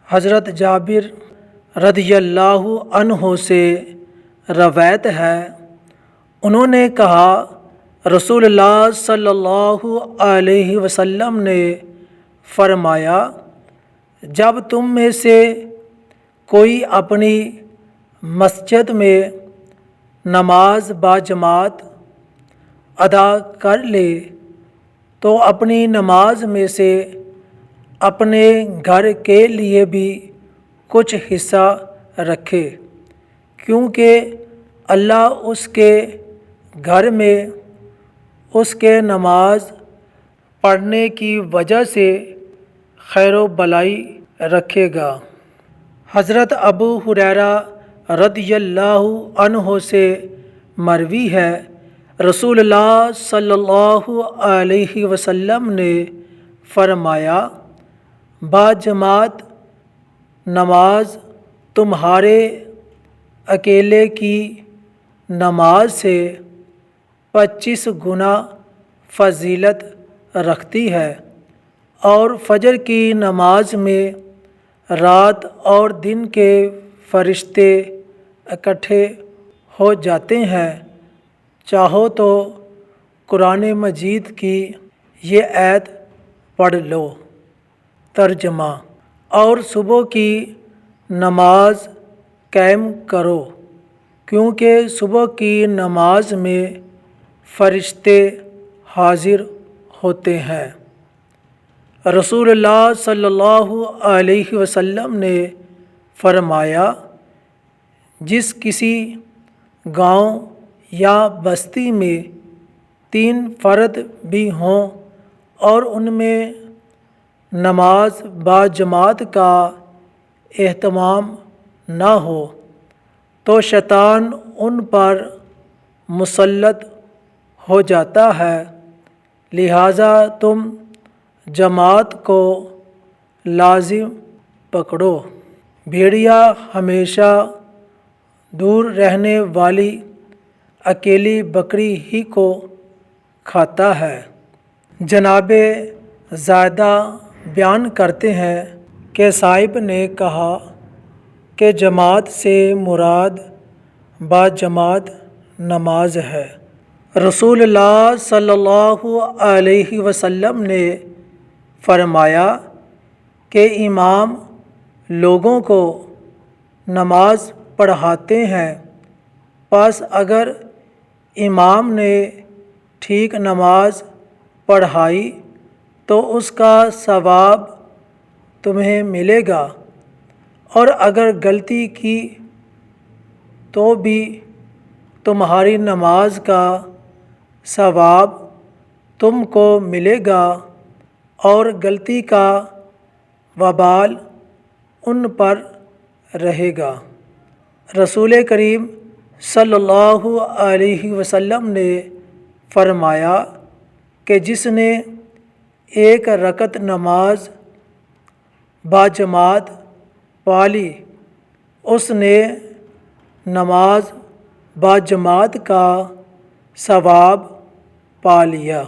حضرت جابر رضی اللہ عنہ سے روایت ہے، انہوں نے کہا رسول اللہ صلی اللہ علیہ وسلم نے فرمایا، جب تم میں سے کوئی اپنی مسجد میں نماز باجماعت ادا کر لے تو اپنی نماز میں سے اپنے گھر کے لیے بھی کچھ حصہ رکھے، کیونکہ اللہ اس کے گھر میں اس کے نماز پڑھنے کی وجہ سے خیر و بلائی رکھے گا۔ حضرت ابو ہریرہ رضی اللہ عنہ سے مروی ہے، رسول اللہ صلی اللہ علیہ وسلم نے فرمایا، باجماعت نماز تمہارے اکیلے کی نماز سے 25 گنا فضیلت رکھتی ہے، اور فجر کی نماز میں رات اور دن کے فرشتے اکٹھے ہو جاتے ہیں۔ چاہو تو قرآن مجید کی یہ آیت پڑھ لو۔ ترجمہ: اور صبح کی نماز قائم کرو، کیونکہ صبح کی نماز میں فرشتے حاضر ہوتے ہیں۔ رسول اللہ صلی اللہ علیہ وسلم نے فرمایا، جس کسی گاؤں یا بستی میں 3 فرد بھی ہوں اور ان میں نماز باجماعت کا اہتمام نہ ہو تو شیطان ان پر مسلط ہو جاتا ہے، لہٰذا تم جماعت کو لازم پکڑو۔ بھیڑیا ہمیشہ دور رہنے والی اکیلی بکری ہی کو کھاتا ہے۔ جناب زائدہ بیان کرتے ہیں کہ صاحب نے کہا کہ جماعت سے مراد باجماعت نماز ہے۔ رسول اللہ صلی اللہ علیہ وسلم نے فرمایا کہ امام لوگوں کو نماز پڑھاتے ہیں، پس اگر امام نے ٹھیک نماز پڑھائی تو اس کا ثواب تمہیں ملے گا، اور اگر غلطی کی تو بھی تمہاری نماز کا ثواب تم کو ملے گا، اور غلطی کا وبال ان پر رہے گا۔ رسول کریم صلی اللہ علیہ وسلم نے فرمایا کہ جس نے 1 رکعت نماز باجماعت پا لی، اس نے نماز باجماعت کا ثواب پا لیا۔